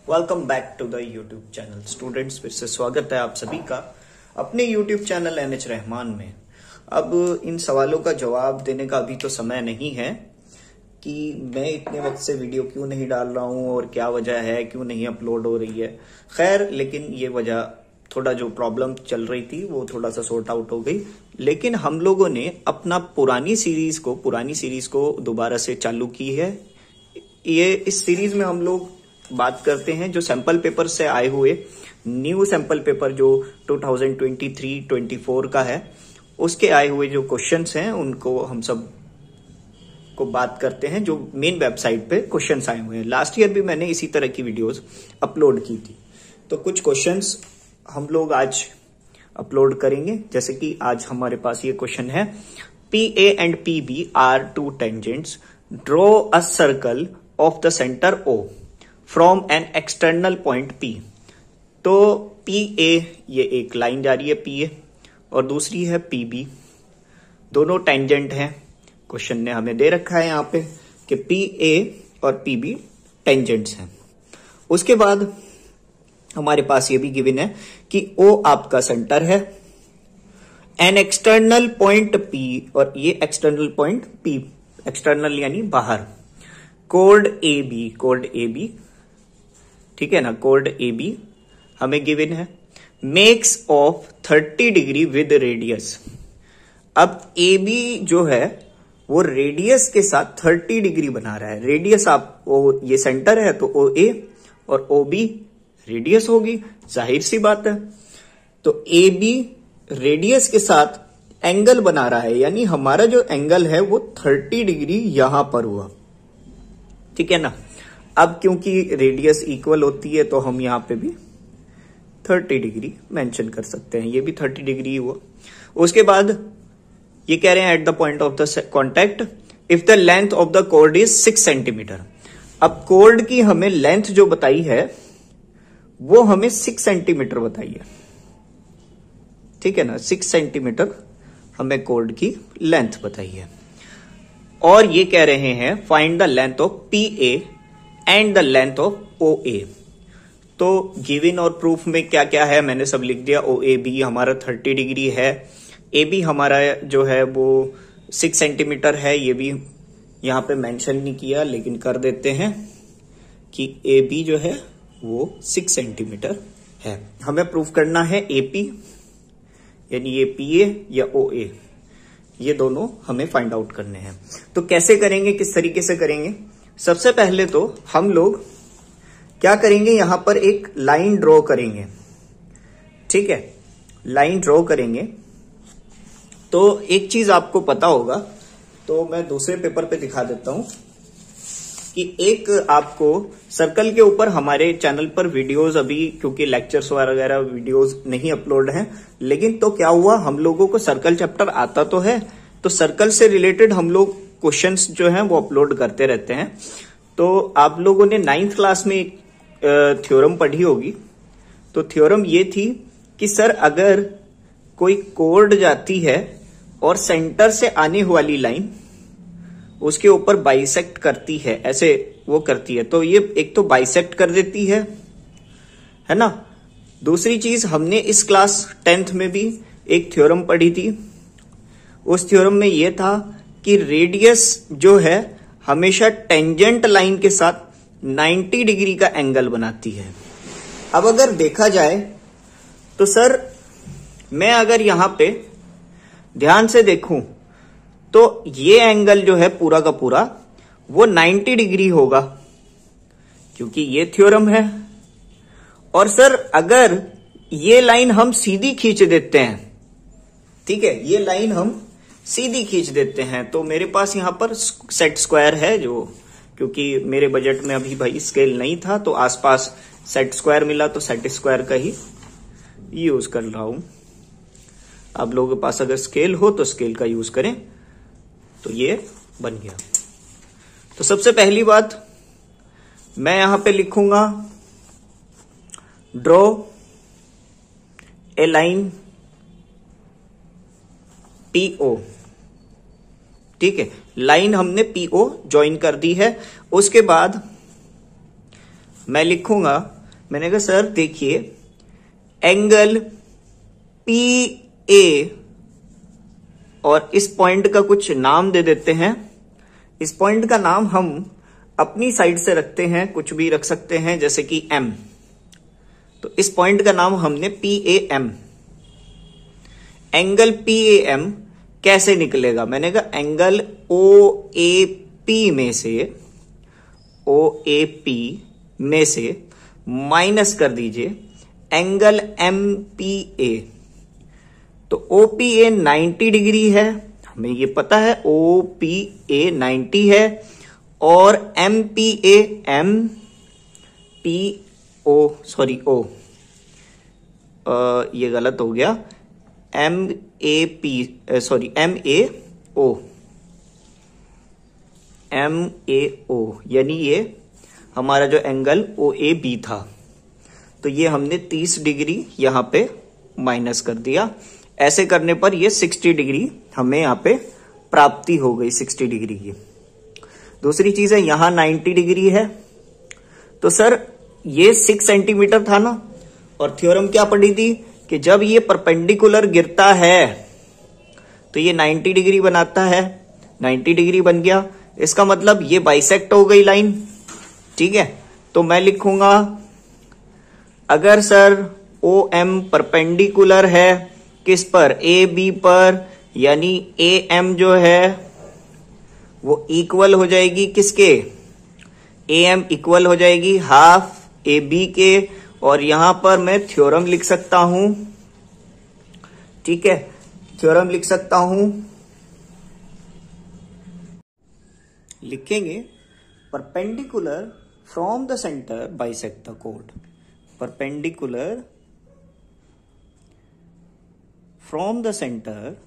Welcome back to the YouTube channel students. फिर से स्वागत है आप सभी का अपने यूट्यूब चैनल NH रहमान में। अब इन सवालों का जवाब देने का अभी तो समय नहीं है कि मैं इतने वक्त से वीडियो क्यों नहीं डाल रहा हूं और क्या वजह है, क्यों नहीं अपलोड हो रही है। खैर, लेकिन ये वजह थोड़ा जो प्रॉब्लम चल रही थी वो थोड़ा सा सॉर्ट आउट हो गई। लेकिन हम लोगों ने अपना पुरानी सीरीज को दोबारा से चालू की है। ये इस सीरीज में हम लोग बात करते हैं जो सैंपल पेपर से आए हुए न्यू सैंपल पेपर जो 2023-24 का है, उसके आए हुए जो क्वेश्चंस हैं उनको हम सब को बात करते हैं जो मेन वेबसाइट पे क्वेश्चंस आए हुए हैं। लास्ट ईयर भी मैंने इसी तरह की वीडियोस अपलोड की थी, तो कुछ क्वेश्चंस हम लोग आज अपलोड करेंगे। जैसे कि आज हमारे पास ये क्वेश्चन है, PA and PB are two tangents. Draw a circle of the center O from an external point P. तो PA ये एक लाइन जा रही है PA और दूसरी है PB, दोनों टेंजेंट हैं। क्वेश्चन ने हमें दे रखा है यहाँ पे कि PA और PB टेंजेंट्स हैं। उसके बाद हमारे पास ये भी गिवन है कि O आपका सेंटर है, एन एक्सटर्नल पॉइंट P और ये एक्सटर्नल पॉइंट P, एक्सटर्नल यानी बाहर, कोड AB ठीक है ना, कोड AB हमें गिवन है, makes of 30 degree with radius. अब AB जो है वो रेडियस के साथ 30 डिग्री बना रहा है। रेडियस आप ये सेंटर है तो OA और OB रेडियस होगी, जाहिर सी बात है। तो AB रेडियस के साथ एंगल बना रहा है, यानी हमारा जो एंगल है वो 30 डिग्री यहां पर हुआ, ठीक है ना। अब क्योंकि रेडियस इक्वल होती है तो हम यहां पे भी 30 डिग्री मेंशन कर सकते हैं, ये भी 30 डिग्री हुआ। उसके बाद ये कह रहे हैं at the point of the contact if the length of the code is 6 centimetre. अब कोड की हमें लेंथ जो बताई है वो हमें 6 सेंटीमीटर बताई है, ठीक है ना। 6 सेंटीमीटर हमें कोड की लेंथ बताई है और ये कह रहे हैं find the length of PA and the length of OA। तो गिवन और प्रूफ में क्या क्या है मैंने सब लिख दिया। OAB हमारा 30 डिग्री है, AB हमारा जो है वो 6 सेंटीमीटर है, ये भी यहां पे मेंशन नहीं किया लेकिन कर देते हैं कि AB जो है वो 6 सेंटीमीटर है। हमें प्रूफ करना है AP यानी ये PA या OA, ये दोनों हमें फाइंड आउट करने हैं। तो कैसे करेंगे, किस तरीके से करेंगे? सबसे पहले तो हम लोग क्या करेंगे, यहां पर एक लाइन ड्रॉ करेंगे, ठीक है। लाइन ड्रॉ करेंगे तो एक चीज आपको पता होगा, तो मैं दूसरे पेपर पे दिखा देता हूं कि एक आपको सर्कल के ऊपर हमारे चैनल पर वीडियोस अभी क्योंकि लेक्चर्स वगैरह वीडियोस नहीं अपलोड हैं, लेकिन तो क्या हुआ, हम लोगों को सर्कल चैप्टर आता तो है, तो सर्कल से रिलेटेड हम लोग क्वेश्चंस जो हैं वो अपलोड करते रहते हैं। तो आप लोगों ने 9th क्लास में एक थ्योरम पढ़ी होगी। तो थ्योरम ये थी कि सर अगर कोई कोड जाती है और सेंटर से आने वाली लाइन उसके ऊपर बाइसेक्ट करती है, ऐसे वो करती है, तो ये एक तो बाइसेक्ट कर देती है ना। दूसरी चीज हमने इस क्लास 10th में भी एक थ्योरम पढ़ी थी। उस थ्योरम में ये था कि रेडियस जो है हमेशा टेंजेंट लाइन के साथ 90 डिग्री का एंगल बनाती है। अब अगर देखा जाए तो सर मैं अगर यहां पे ध्यान से देखूं तो ये एंगल जो है पूरा का पूरा वो 90 डिग्री होगा क्योंकि ये थ्योरम है। और सर अगर ये लाइन हम सीधी खींच देते हैं, ठीक है, ये लाइन हम सीधी खींच देते हैं, तो मेरे पास यहां पर सेट स्क्वायर है, जो क्योंकि मेरे बजट में अभी भाई स्केल नहीं था तो आसपास सेट स्क्वायर मिला तो सेट स्क्वायर का ही यूज कर रहा हूं। आप लोगों के पास अगर स्केल हो तो स्केल का यूज करें। तो ये बन गया। तो सबसे पहली बात मैं यहां पे लिखूंगा ड्रॉ ए लाइन PO, ठीक है, लाइन हमने PO ज्वाइन कर दी है। उसके बाद मैं लिखूंगा मैंने कहा सर देखिए एंगल PA और इस पॉइंट का कुछ नाम दे देते हैं। इस पॉइंट का नाम हम अपनी साइड से रखते हैं, कुछ भी रख सकते हैं जैसे कि M। तो इस पॉइंट का नाम हमने PAM। एंगल PAM कैसे निकलेगा? मैंने कहा एंगल OAP में से माइनस कर दीजिए एंगल MPA। तो OPA 90 डिग्री है, हमें ये पता है OPA 90 है, और MPA ये गलत हो गया, MAO यानी ये हमारा जो एंगल OAB था, तो ये हमने 30 डिग्री यहां पे माइनस कर दिया। ऐसे करने पर ये 60 डिग्री हमें यहां पे प्राप्ति हो गई, 60 डिग्री की। दूसरी चीज है यहां 90 डिग्री है, तो सर ये 6 सेंटीमीटर था ना, और थ्योरम क्या पढ़ी थी कि जब ये परपेंडिकुलर गिरता है तो ये 90 डिग्री बनाता है। 90 डिग्री बन गया, इसका मतलब ये बाइसेक्ट हो गई लाइन। ठीक है, तो मैं लिखूंगा अगर सर OM परपेंडिकुलर है किस पर? AB पर, यानी AM जो है वो इक्वल हो जाएगी किसके? AM इक्वल हो जाएगी हाफ AB के, और यहां पर मैं थ्योरम लिख सकता हूं। ठीक है, थ्योरम लिख सकता हूं, लिखेंगे perpendicular from the centre bisect the code. Perpendicular from the centre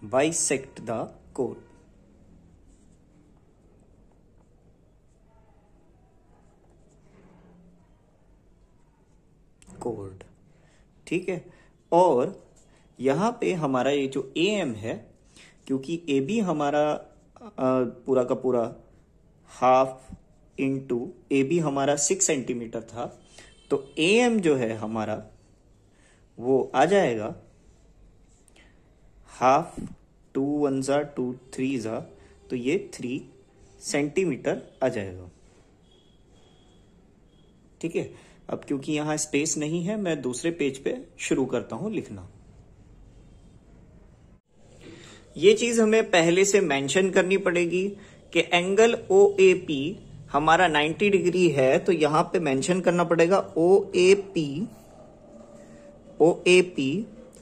bisect the code. ठीक है, और यहां पे हमारा ये जो AM है, क्योंकि AB हमारा पूरा का पूरा हाफ इंटू AB हमारा 6 सेंटीमीटर था, तो AM जो है हमारा वो आ जाएगा हाफ, 2 1 जा 2 3 जा, तो ये 3 सेंटीमीटर आ जाएगा। ठीक है, अब क्योंकि यहां स्पेस नहीं है, मैं दूसरे पेज पे शुरू करता हूं लिखना। ये चीज हमें पहले से मेंशन करनी पड़ेगी कि एंगल OAP हमारा 90 डिग्री है, तो यहां पे मेंशन करना पड़ेगा OAP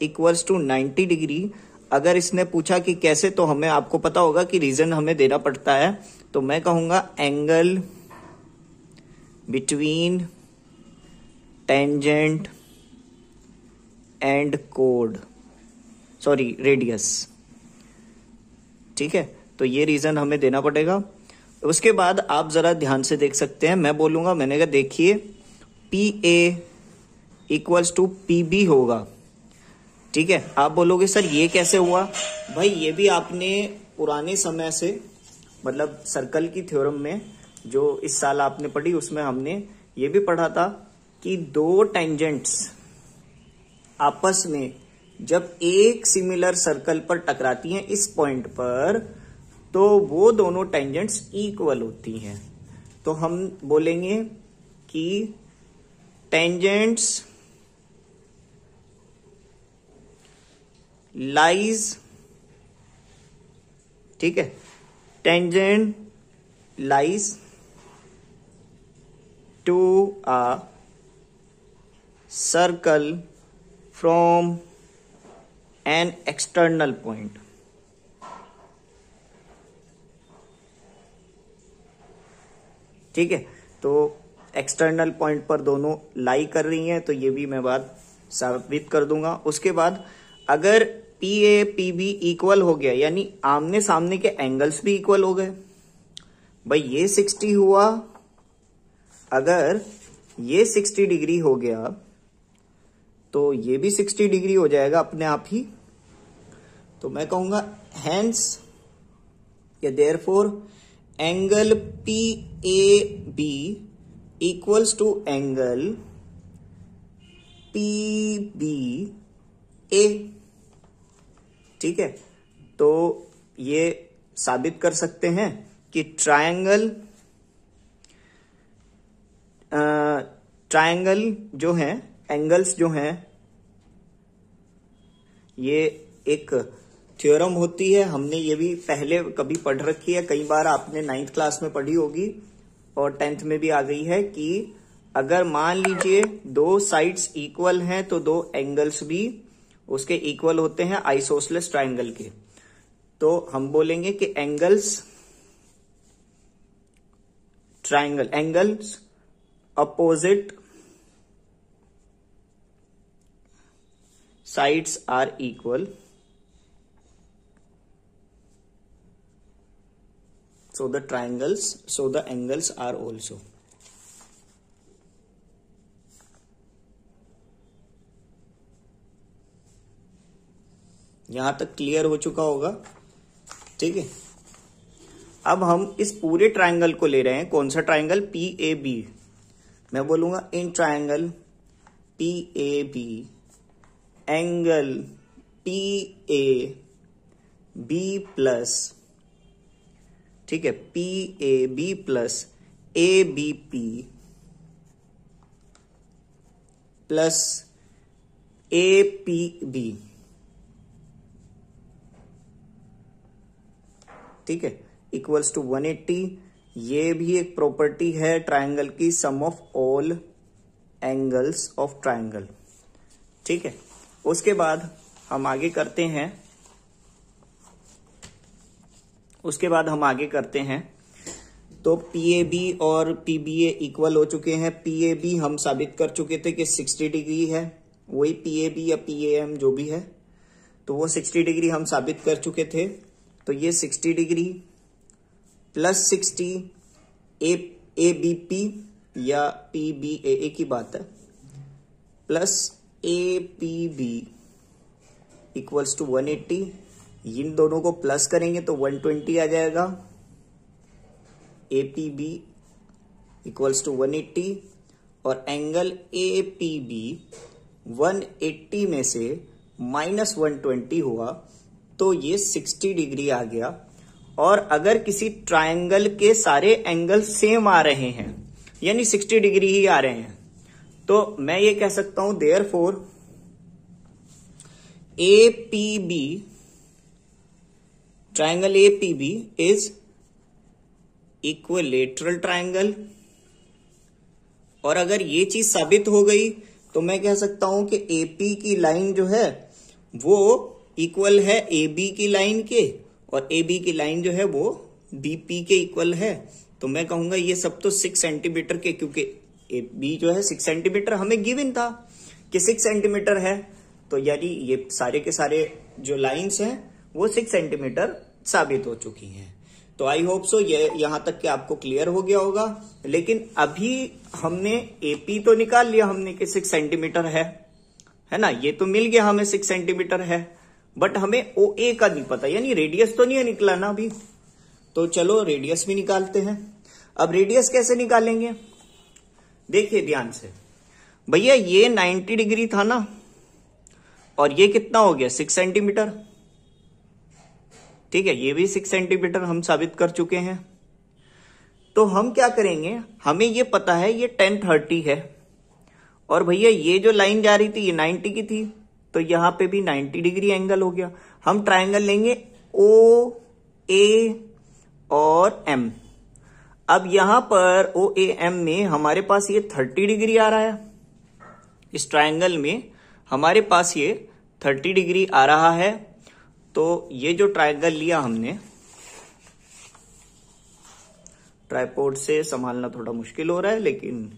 इक्वल्स टू 90 डिग्री। अगर इसने पूछा कि कैसे, तो हमें आपको पता होगा कि रीजन हमें देना पड़ता है। तो मैं कहूंगा angle between tangent and code, sorry radius. ठीक है, तो ये रीजन हमें देना पड़ेगा। उसके बाद आप जरा ध्यान से देख सकते हैं, मैं बोलूंगा, मैंने कहा देखिए PA इक्वल्स टू PB होगा। ठीक है, आप बोलोगे सर ये कैसे हुआ? भाई ये भी आपने पुराने समय से, मतलब सर्कल की थ्योरम में जो इस साल आपने पढ़ी, उसमें हमने ये भी पढ़ा था कि दो टेंजेंट्स आपस में जब एक सिमिलर सर्कल पर टकराती हैं इस पॉइंट पर, तो वो दोनों टेंजेंट्स इक्वल होती हैं। तो हम बोलेंगे कि टेंजेंट्स लाइज, ठीक है, tangent lies to a circle from an external point. ठीक है, तो एक्सटर्नल पॉइंट पर दोनों लाई कर रही हैं, तो ये भी मैं बात साबित कर दूंगा। उसके बाद अगर PA PB इक्वल हो गया, यानी आमने सामने के एंगल्स भी इक्वल हो गए। भाई ये 60 हुआ, अगर ये 60 डिग्री हो गया तो ये भी 60 डिग्री हो जाएगा अपने आप ही। तो मैं कहूंगा hence therefore angle PAB equals to angle PBA। ठीक है, तो ये साबित कर सकते हैं कि ट्रायंगल जो है, एंगल्स जो हैं, ये एक थ्योरम होती है। हमने ये भी पहले कभी पढ़ रखी है, कई बार आपने 9th क्लास में पढ़ी होगी और 10th में भी आ गई है कि अगर मान लीजिए दो साइड्स इक्वल हैं तो दो एंगल्स भी उसके इक्वल होते हैं आइसोसेलेस ट्रायंगल के। तो हम बोलेंगे कि angles opposite sides are equal, so the angles are also। यहां तक क्लियर हो चुका होगा। ठीक है, अब हम इस पूरे ट्रायंगल को ले रहे हैं। कौन सा ट्रायंगल? PAB। मैं बोलूंगा in triangle PAB angle PAB plus, ठीक है, PAB plus ABP plus APB। ठीक है, इक्वल्स टू 180। ये भी एक प्रॉपर्टी है ट्रायंगल की, sum of all angles of triangle. ठीक है, उसके बाद हम आगे करते हैं। तो PAB और PBA इक्वल हो चुके हैं। PAB हम साबित कर चुके थे कि 60 डिग्री है, वही PAB या PAM जो भी है, तो वो 60 डिग्री हम साबित कर चुके थे। तो ये 60 डिग्री प्लस 60 ABP या PBA एक ही बात है, प्लस APB इक्वल्स टू 180। इन दोनों को प्लस करेंगे तो 120 आ जाएगा। APB इक्वल्स टू 180 और एंगल APB 180 में से माइनस 120 हुआ तो ये 60 डिग्री आ गया। और अगर किसी ट्रायंगल के सारे एंगल सेम आ रहे हैं, यानी 60 डिग्री ही आ रहे हैं, तो मैं ये कह सकता हूं therefore APB, triangle APB is equilateral triangle. और अगर ये चीज साबित हो गई तो मैं कह सकता हूं कि AP की लाइन जो है वो इक्वल है AB की लाइन के, और AB की लाइन जो है वो BP के इक्वल है। तो मैं कहूंगा ये सब तो 6 सेंटीमीटर के, क्योंकि AB जो है 6 सेंटीमीटर हमें गिवन था कि 6 सेंटीमीटर है, तो यानी ये सारे के सारे जो लाइंस हैं वो 6 सेंटीमीटर साबित हो चुकी हैं। तो आई होप सो ये यहां तक कि आपको क्लियर हो गया होगा। लेकिन अभी हमने AP तो निकाल लिया हमने कि 6 सेंटीमीटर है ना, ये तो मिल गया हमें 6 सेंटीमीटर है, बट हमें OA का नहीं पता, यानी रेडियस तो नहीं निकला ना अभी। तो चलो रेडियस भी निकालते हैं। अब रेडियस कैसे निकालेंगे? देखिए ध्यान से भैया, ये 90 डिग्री था ना, और ये कितना हो गया? 6 सेंटीमीटर। ठीक है, ये भी 6 सेंटीमीटर हम साबित कर चुके हैं। तो हम क्या करेंगे, हमें ये पता है ये 1030 है, और भैया ये जो लाइन जा रही थी ये 90 की थी, तो यहां पे भी 90 डिग्री एंगल हो गया। हम ट्रायंगल लेंगे OA और M। अब यहां पर OAM में हमारे पास ये 30 डिग्री आ रहा है, इस ट्रायंगल में हमारे पास ये 30 डिग्री आ रहा है। तो ये जो ट्रायंगल लिया हमने, ट्राइपॉड से संभालना थोड़ा मुश्किल हो रहा है, लेकिन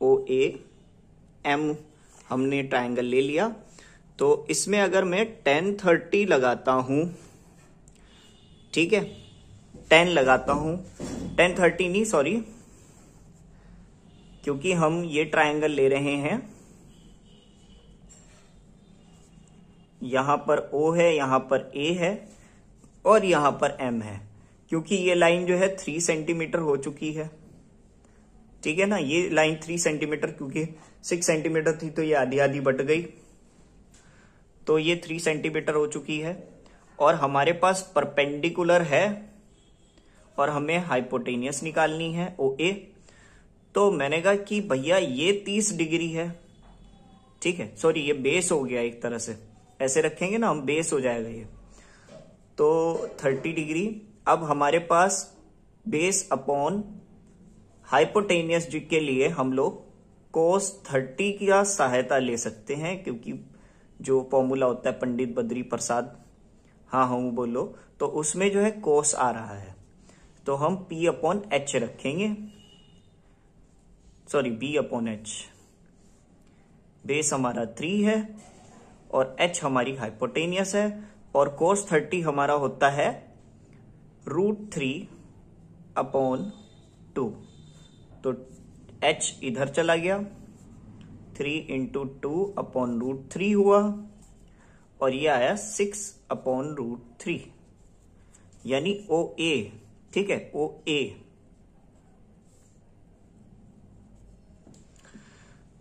OAM हमने ट्रायंगल ले लिया। तो इसमें अगर मैं 1030 लगाता हूं, ठीक है, 10 लगाता हूं, 1030 नहीं सॉरी, क्योंकि हम ये ट्रायंगल ले रहे हैं, यहां पर O है, यहां पर A है, और यहां पर m है, क्योंकि ये लाइन जो है 3 सेंटीमीटर हो चुकी है। ठीक है ना, ये लाइन 3 सेंटीमीटर, क्योंकि 6 सेंटीमीटर थी तो ये आधी आधी बट गई, तो ये 3 सेंटीमीटर हो चुकी है। और हमारे पास परपेंडिकुलर है और हमें हाइपोटेनियस निकालनी है OA। तो मैंने कहा कि भैया ये 30 डिग्री है। ठीक है, सॉरी ये बेस हो गया, एक तरह से ऐसे रखेंगे ना हम, बेस हो जाएगा ये, तो 30 डिग्री। अब हमारे पास बेस अपॉन हाइपोटेनियस के लिए हम लोग cos 30 की सहायता ले सकते हैं, क्योंकि जो फॉर्मूला होता है पंडित बद्री प्रसाद, हाँ हाँ बोलो, तो उसमें जो है cos आ रहा है, तो हम P अपॉन H रखेंगे, sorry B upon H। Base हमारा 3 है और H हमारी हाइपोटेनियस है, और cos 30 हमारा होता है √3 अपॉन 2, तो H इधर चला गया, 3 इंटू 2 अपॉन √3 हुआ, और ये आया 6 अपॉन √3, यानी OA। ठीक है, OA।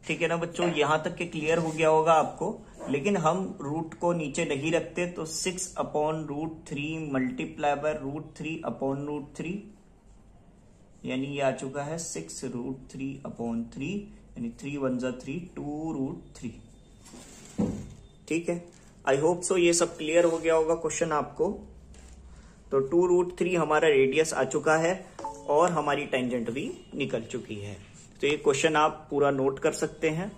ठीक है ना बच्चों, यहां तक के क्लियर हो गया होगा आपको। लेकिन हम रूट को नीचे नहीं रखते, तो 6 अपॉन √3 मल्टीप्लाई बाय √3 अपॉन √3, यानी ये आ चुका है 6 √3 अपॉन 3, यानी 3 1 जा 3, 2 √3। ठीक है, आई होप सो ये सब क्लियर हो गया होगा क्वेश्चन आपको। तो 2 √3 हमारा रेडियस आ चुका है और हमारी टेंजेंट भी निकल चुकी है। तो ये क्वेश्चन आप पूरा नोट कर सकते हैं।